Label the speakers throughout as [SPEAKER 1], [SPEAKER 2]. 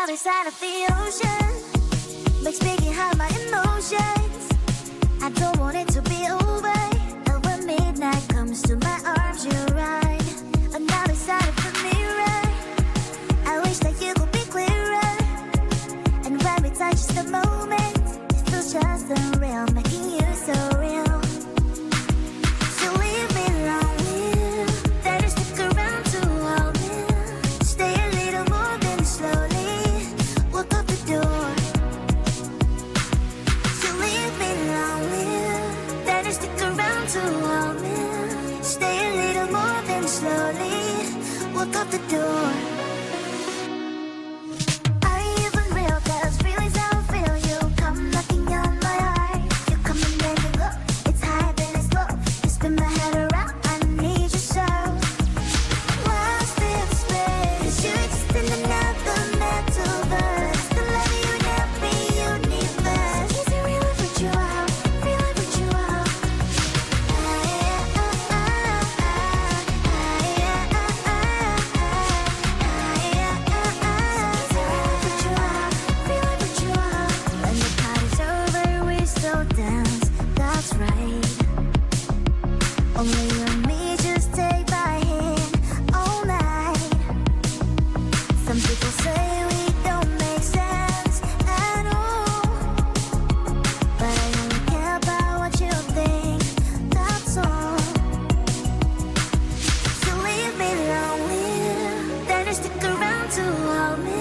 [SPEAKER 1] Another side of the ocean makes me get high my emotions. I don't want it to be over. And when midnight comes to my arms, you're right. Another side of the mirror, I wish that you could be clearer. And when we touch the moment, it feels just unreal, making you so real. So leave me lonely, then you stick around to hold me. Stay a little more than slowly walk out the door. So leave me lonely, then you stick around to hold me. Stay a little more than slowly walk out the door. Are you even real? 'Cause feelings how I feel. You come knocking on my heart. You come and then you go. It's high then it's low. You spin my head around. I need you so. Lost in space. 'Cause you exist in another metaverse. The love you never universe. Is it real if you out? Feel like what you out. When the party's over, we still dance. That's right. Only you and me, just take my hand all night. Some people say we don't make sense at all, but I only care about what you think. That's all. So leave me lonely, then you stick around to hold me.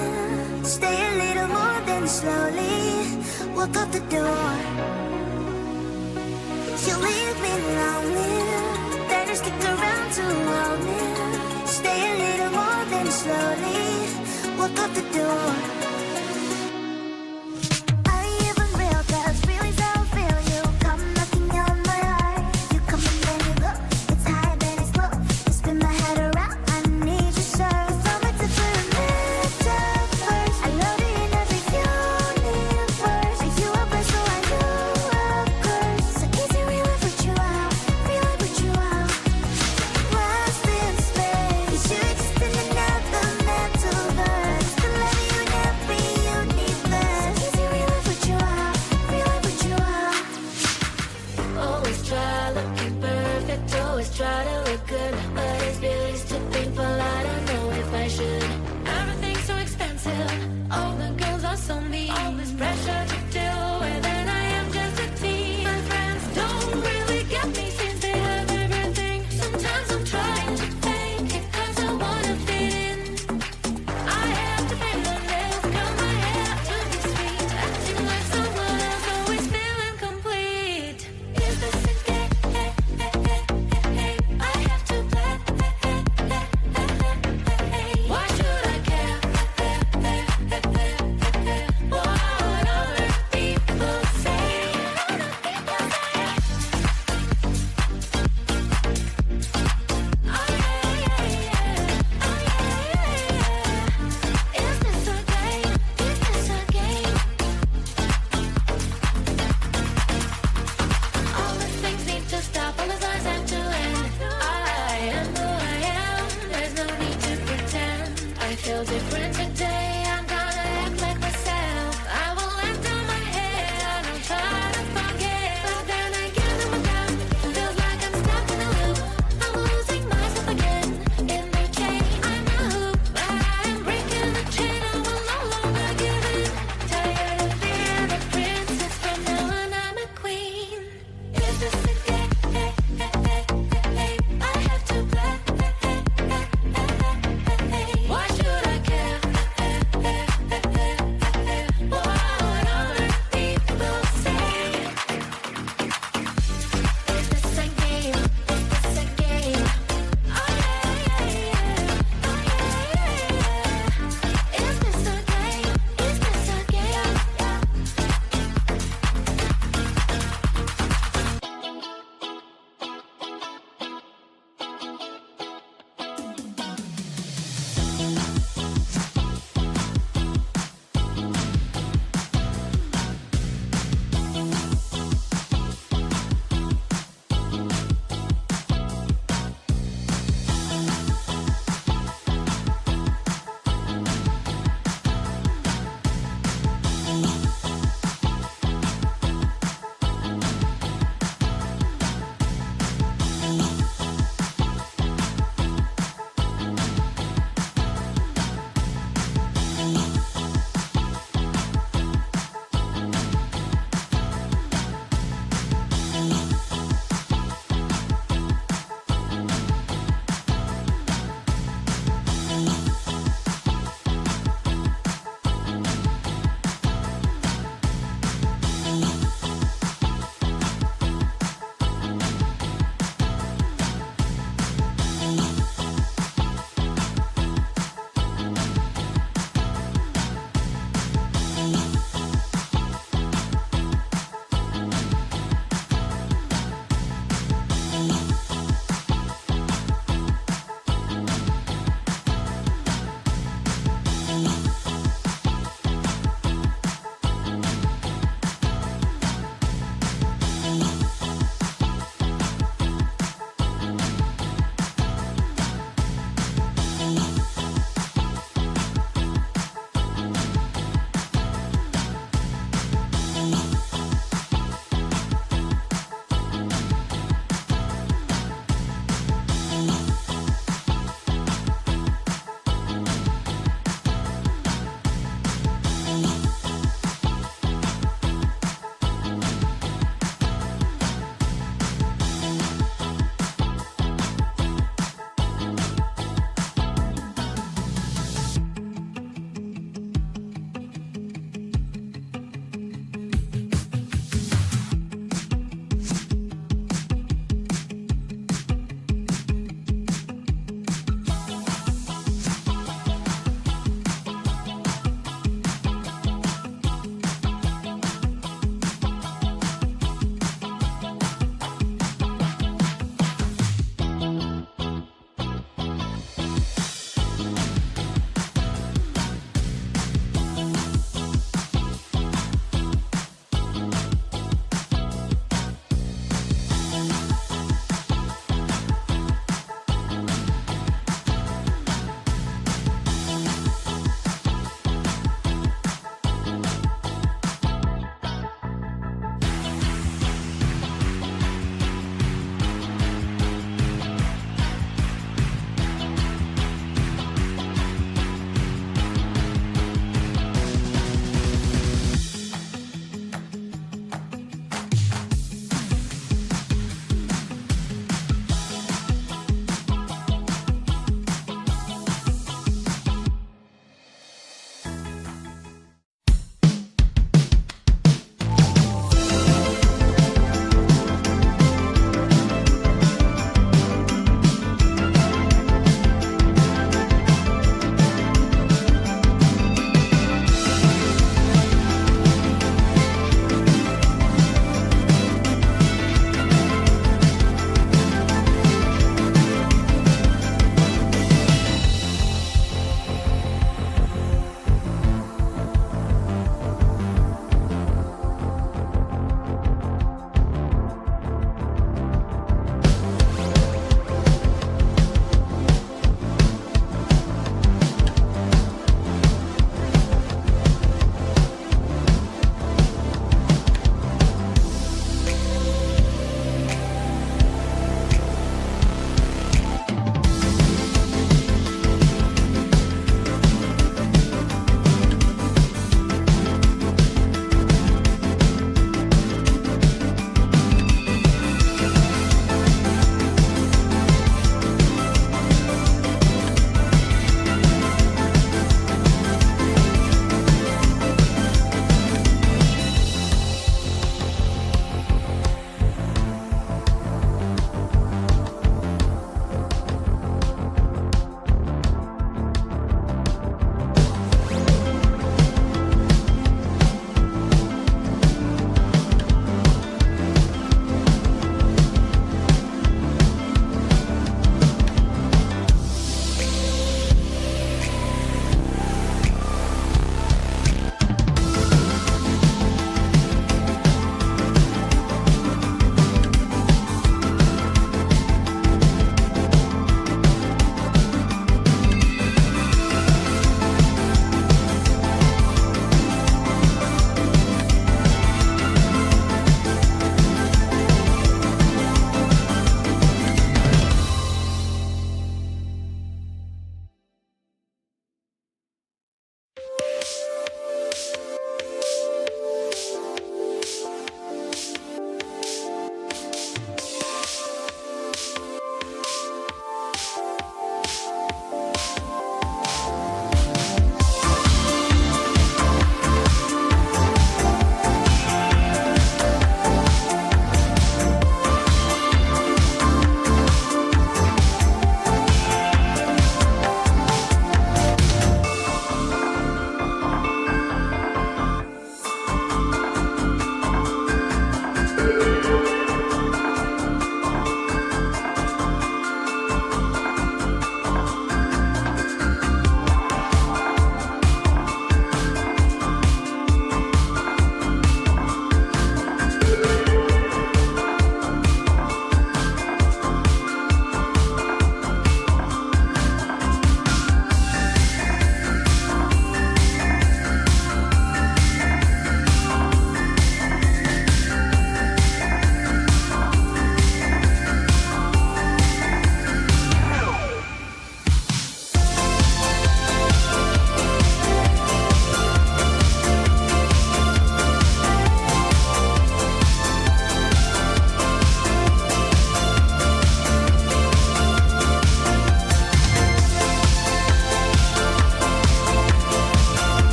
[SPEAKER 1] Stay a little more than slowly walk out the door. You leave me lonely, then you stick around to hold me. Stay a little more than slowly walk out the door. Are you even real? 'Cause feelings how I feel. You come knocking on my heart. You come and then you go. It's high then it's low. You spin my head around. I need you so. From a different metaverse. I love you in every universe. Are you a blessing? So I know of course. So is it real if what you out? Feel like what you out. Lost in space. 'Cause you exist in another metaverse. The love you never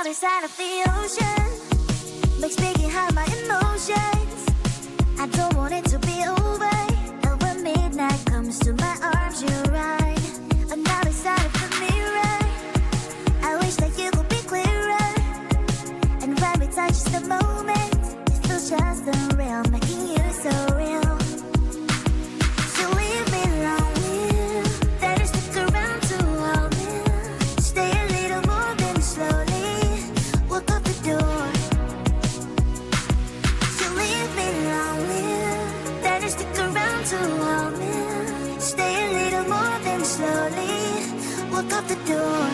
[SPEAKER 1] other side of the ocean makes me hide my emotions. I don't want it to be over. And when midnight comes to my arms, you're right. Another side of the mirror. I wish that you could be clearer. And when we touch just a moment, it feels just unreal, making you so real. So leave me lonely. Then you stick around to hold me. Stay a little more than slowly walk out the door. So leave me lonely. Then you stick around to hold me. Stay a little more than slowly walk out the door.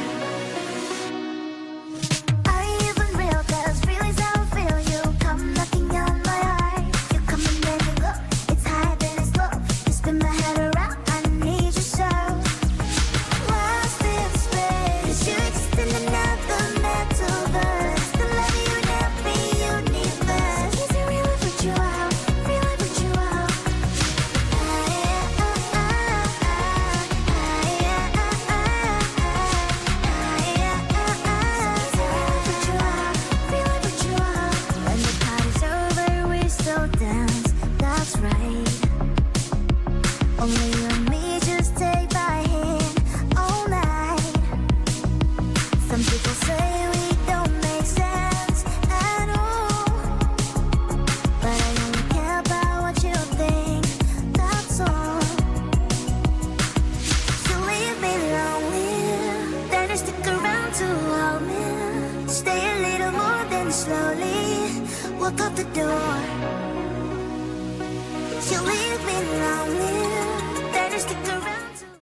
[SPEAKER 1] Are you even real? 'Cause real is how I feel. You come knocking on my heart. You come and then you go. It's high then it's low. You spin my head around. I need you so. Lost in space. 'Cause you exist in another metaverse. The love you in every universe. Is it real if what you are? Real if what you are? When the party's over, we still dance. That's right. Only you and me, just take my hand all night. Some people say we don't make sense at all, but I only care about what you think. That's all. So leave me lonely. Then you stick around to hold me. Stay a little more than slowly walk out the door.